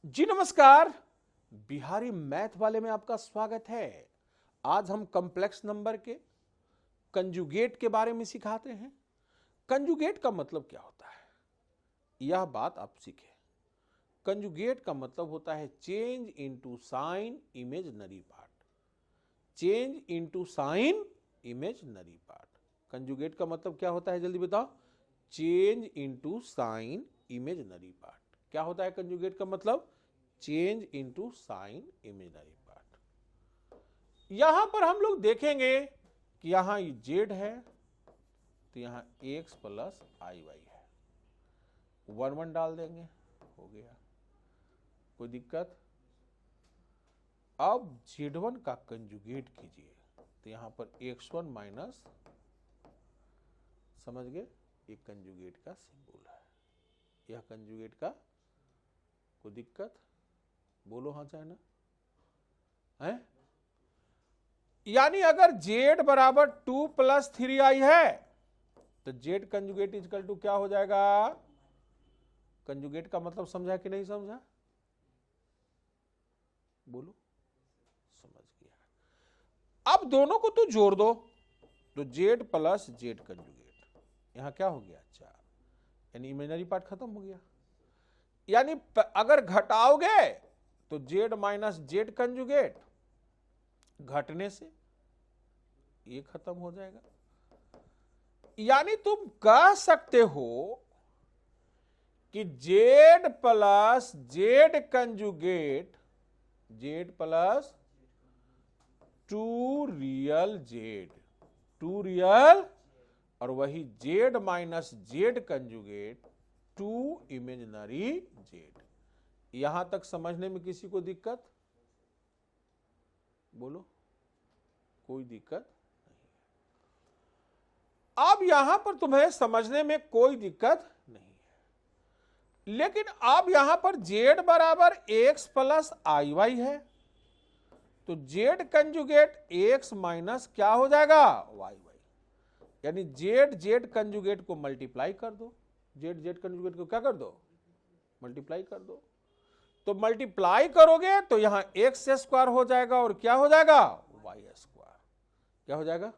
जी नमस्कार। बिहारी मैथ वाले में आपका स्वागत है। आज हम कॉम्प्लेक्स नंबर के कंजुगेट के बारे में सिखाते हैं। कंजुगेट का मतलब क्या होता है, यह बात आप सीखें। कंजुगेट का मतलब होता है change into sine imaginary part. Change into sine imaginary part. Conjugate का मतलब क्या होता है, जल्दी बताओ। Change into sine imaginary part. क्या होता है कंजुगेट का मतलब? Change into sine imaginary part. यहां पर हम लोग देखेंगे कि यहां जेड है तो यहां एक्स प्लस आई वाई है। 1 1 डाल देंगे, हो गया, कोई दिक्कत? अब Z1 का कंजुगेट कीजिए तो यहां पर x1 माइनस, समझ गए, ये कंजुगेट का सिंबल है। यह कंजुगेट का, कोई दिक्कत? बोलो हाँ चाहे ना है। यानी अगर z बराबर 2 प्लस 3i है तो z कंजुगेट इजकल टू क्या हो जाएगा? कंजुगेट का मतलब समझा कि नहीं समझा? बोलो, समझ गया। अब दोनों को तो जोड़ दो तो z प्लस z कंजुगेट, यहां क्या हो गया? 4, यानी इमेजिनरी पार्ट खत्म हो गया। यानी अगर घटाओगे तो z माइनस z कंजुगेट, घटने से ये खत्म हो जाएगा। यानी तुम कह सकते हो कि z plus z conjugate, z plus 2 real z, 2 real, और वही z minus z conjugate 2 imaginary z। यहां तक समझने में किसी को दिक्कत? बोलो, कोई दिक्कत नहीं है। अब यहां पर तुम्हें समझने में कोई दिक्कत नहीं है, लेकिन अब यहां पर z बराबर x प्लस आई वाई है तो z कंजुगेट x माइनस क्या हो जाएगा? Y y. यानी z कंजुगेट को मल्टीप्लाई कर दो, z कंजुगेट को क्या कर दो? मल्टीप्लाई कर दो। तो मल्टीप्लाई करोगे तो यहां एक्स स्क्वायर हो जाएगा और क्या हो जाएगा? Y square. क्या हो जाएगा?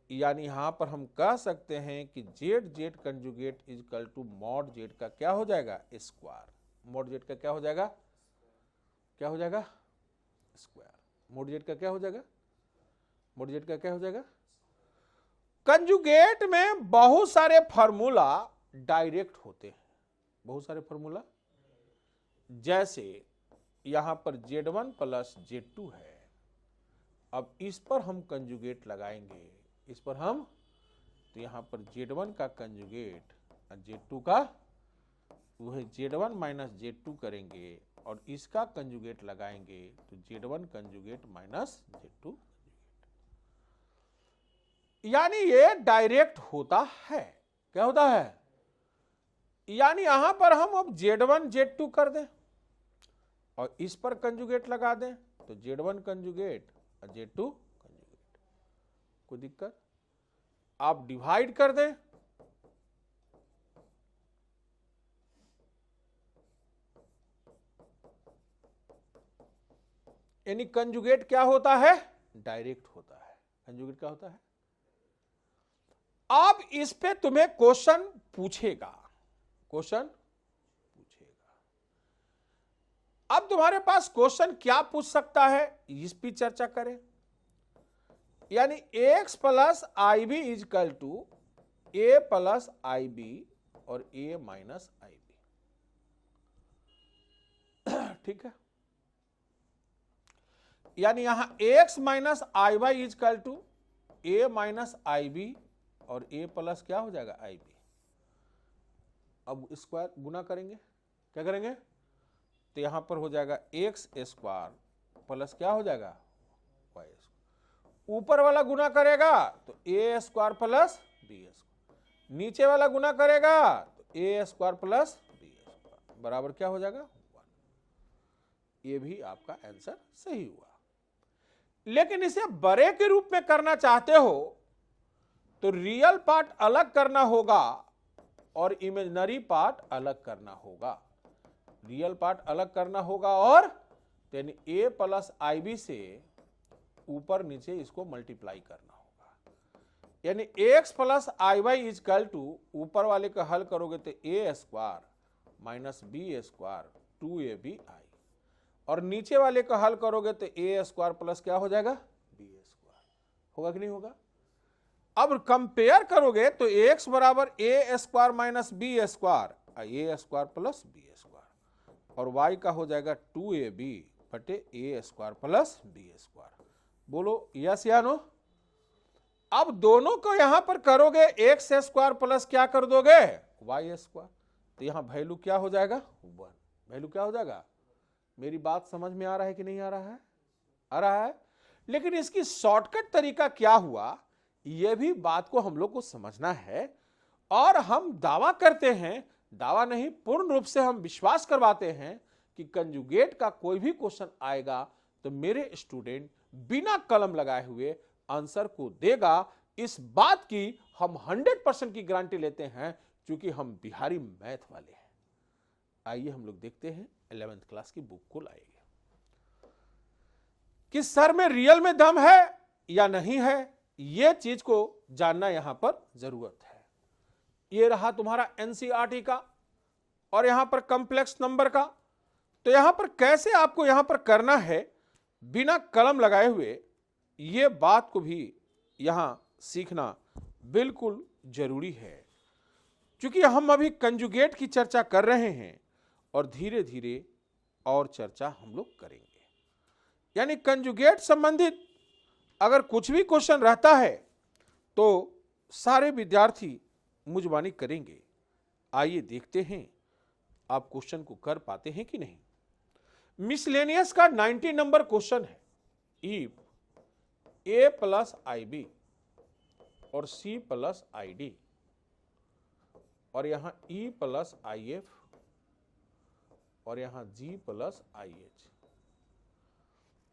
यानी यहां पर हम कह सकते हैं कि z conjugate equal to mod z का क्या हो जाएगा? स्क्वायर। मॉड z का क्या हो जाएगा? क्या हो जाएगा? स्क्वायर। मॉड z का क्या हो जाएगा? मॉड z का क्या हो जाएगा? कंजुगेट में बहुत सारे फार्मूला डायरेक्ट होते हैं, बहुत सारे फार्मूला। जैसे यहां पर z1 प्लस z2 है, अब इस पर हम कंजुगेट लगाएंगे, इस पर हम, तो यहां पर z1 का कंजुगेट और z2 का, वह z1 माइनस z2 करेंगे और इसका कंजुगेट लगाएंगे तो z1 कंजुगेट माइनस z2। यानी ये डायरेक्ट होता है। क्या होता है? यानी यहां पर हम अब z1 z2 कर दें और इस पर कंजुगेट लगा दें तो z1 कंजुगेट और z2 कंजुगेट, कोई दिक्कत? आप डिवाइड कर दें, यानी कंजुगेट क्या होता है? डायरेक्ट होता है। कंजुगेट क्या होता है? अब इस पे तुम्हें क्वेश्चन पूछेगा, क्वेश्चन पूछेगा। अब तुम्हारे पास क्वेश्चन क्या पूछ सकता है, इस पर चर्चा करें। यानी x plus i b equal to a plus i b और ए माइनस आई बी। ठीक है, यानी यहां x minus i y equal to a minus i b और a प्लस क्या हो जाएगा? आई बी। अब स्क्वायर गुना करेंगे, क्या करेंगे? तो यहां पर हो जाएगा एक्स स्क्वायर प्लस क्या हो जाएगा? Y square. ऊपर वाला गुना करेगा तो a square plus b square, नीचे वाला गुना करेगा तो a square plus b square बराबर क्या हो जाएगा? 1। ये भी आपका आंसर सही हुआ। लेकिन इसे बड़े के रूप में करना चाहते हो तो रियल पार्ट अलग करना होगा और इमेजिनरी पार्ट अलग करना होगा। रियल पार्ट अलग करना होगा और यानी a प्लस आई बी से ऊपर नीचे इसको मल्टीप्लाई करना होगा। यानी x plus i y equal to ऊपर वाले का हल करोगे तो a square minus b square 2ab i, और नीचे वाले का हल करोगे तो a स्क्वायर प्लस क्या हो जाएगा b स्क्वायर। होगा कि नहीं होगा? अब कंपेयर करोगे तो x बराबर a square minus b square a square plus b square, और y का हो जाएगा 2ab बटे a square plus b square. बोलो यस या नो? अब दोनों को यहां पर करोगे x स्क्वायर प्लस क्या कर दोगे y स्क्वायर, तो यहां वैल्यू क्या हो जाएगा 1। वैल्यू क्या हो जाएगा? मेरी बात समझ में आ रहा है कि नहीं आ रहा है? आ रहा है। लेकिन इसकी शॉर्टकट तरीका क्या हुआ, यह भी बात को हम लोग को समझना है। और हम दावा करते हैं, दावा नहीं पूर्ण रूप से हम विश्वास करवाते हैं कि कंजुगेट का कोई भी क्वेश्चन आएगा तो मेरे स्टूडेंट बिना कलम लगाए हुए आंसर को देगा। इस बात की हम 100% की गारंटी लेते हैं, क्योंकि हम बिहारी मैथ वाले हैं। आइए हम लोग देखते हैं 11th क्लास की बुक को लाएंगे कि सर में रियल में दम है या नहीं है, यह चीज को जानना यहां पर जरूरत है। यह रहा तुम्हारा एनसीईआरटी का और यहां पर कॉम्प्लेक्स नंबर का। तो यहां पर कैसे आपको यहां पर करना है बिना कलम लगाए हुए, यह बात को भी यहां सीखना बिल्कुल जरूरी है, क्योंकि हम अभी कंजुगेट की चर्चा कर रहे हैं और धीरे धीरे और चर्चा हम लोग करेंगे। यानी कंजुगेट संबंधित अगर कुछ भी क्वेश्चन रहता है तो सारे विद्यार्थी मुझबानी करेंगे। आइए देखते हैं आप क्वेश्चन को कर पाते हैं कि नहीं। मिसलेनियस का 90 नंबर क्वेश्चन है। If a plus i b और सी प्लस आई डी और यहां ई प्लस आई एफ और यहां जी प्लस आई एच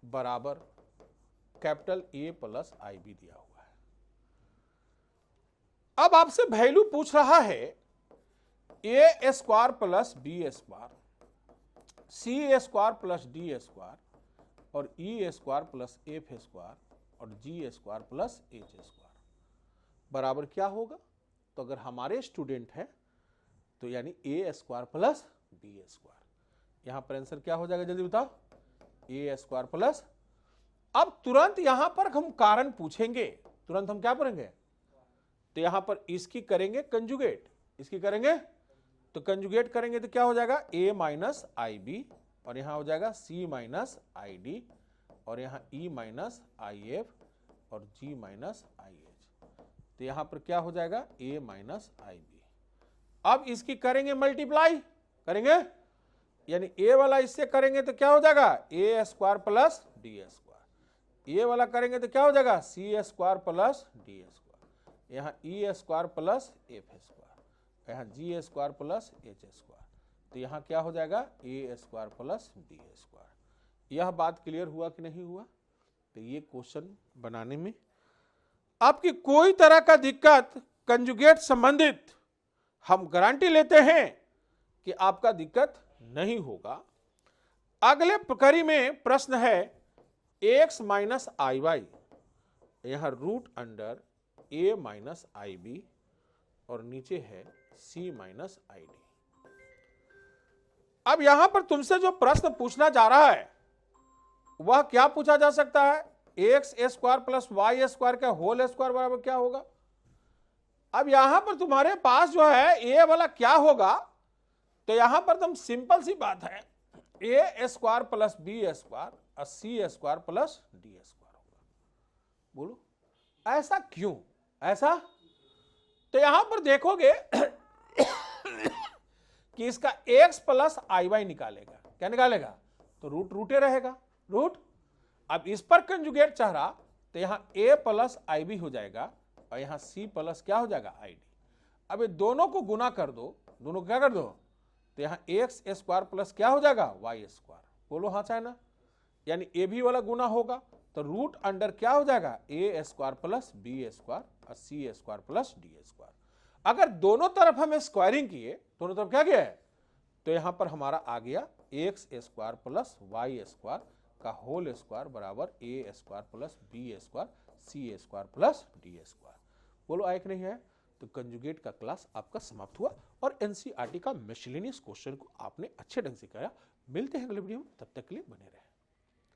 बराबर capital a plus i b दिया हुआ है। अब आपसे वैल्यू पूछ रहा है a square plus b square, c square plus d square और e square plus f square और g square plus h square बराबर क्या होगा। तो अगर हमारे स्टूडेंट है तो यानी ए स्क्वायर प्लस बी स्क्वायर, यहां पर आंसर क्या हो जाएगा जल्दी बताओ, ए स्क्वायर प्लस। अब तुरंत यहां पर हम कारण पूछेंगे, तुरंत हम क्या करेंगे, तो यहां पर इसकी करेंगे कंजुगेट, इसकी करेंगे तो कंजुगेट करेंगे तो क्या हो जाएगा a माइनस आई बी और यहां हो जाएगा c माइनस आई डी और यहां e माइनस आई एफ और g माइनस आई एच, तो यहां पर क्या हो जाएगा a माइनस आई बी। अब इसकी करेंगे मल्टीप्लाई, करेंगे यानी a वाला इससे करेंगे तो क्या हो जाएगा a square plus d square, a वाला करेंगे तो क्या हो जाएगा c square plus d square, यहां e square plus f square, यहाँ जी स्क्वायर प्लस एच स्क्वायर, तो यहाँ क्या हो जाएगा ए स्क्वायर प्लस बी स्क्वायर। यह बात क्लियर हुआ कि नहीं हुआ? तो ये क्वेश्चन बनाने में आपकी कोई तरह का दिक्कत कंजुगेट संबंधित हम गारंटी लेते हैं कि आपका दिक्कत नहीं होगा। अगले कड़ी में प्रश्न है एक्स माइनस आई वाई, यहां root under A minus i b और नीचे है c माइनस आई डी। अब यहां पर तुमसे जो प्रश्न पूछना जा रहा है वह क्या पूछा जा सकता है, x square plus y square का होल स्क्वायर बराबर क्या होगा। अब यहां पर तुम्हारे पास जो है ए वाला क्या होगा, तो यहां पर तुम सिंपल सी बात है a square plus b square और सी स्क्वायर प्लस डी स्क्वायर होगा। बोलो ऐसा क्यों? ऐसा तो यहां पर देखोगे कि इसका x प्लस आई वाई निकालेगा, क्या निकालेगा, तो रूट रूटे रहेगा, रूट। अब इस पर कंजुगेट चाह रहा तो यहां a प्लस आई बी हो जाएगा और यहां c प्लस क्या हो जाएगा आई डी। अब ये दोनों को गुना कर दो, दोनों को क्या कर दो, तो यहां एक्स स्क्वायर प्लस क्या हो जाएगा वाई स्क्वायर। बोलो हाँ चाहे ना, यानी ए भी वाला गुना होगा तो रूट अंडर क्या हो जाएगा ए स्क्वायर प्लस बी स्क्वायर और सी स्क्वायर प्लस डी स्क्वायर। अगर दोनों तरफ हम स्क्वायरिंग किए, दोनों तरफ क्या किया है तो यहां पर हमारा आ गया x square plus y square का होल स्क्वायर बराबर a square plus b square c square plus d square. बोलो आए कि नहीं है? तो कंजुगेट का क्लास आपका समाप्त हुआ और एनसीईआरटी का मिसलेनियस क्वेश्चन को आपने अच्छे ढंग से किया। मिलते हैं अगले वीडियो में, तब तक के लिए बने रहें।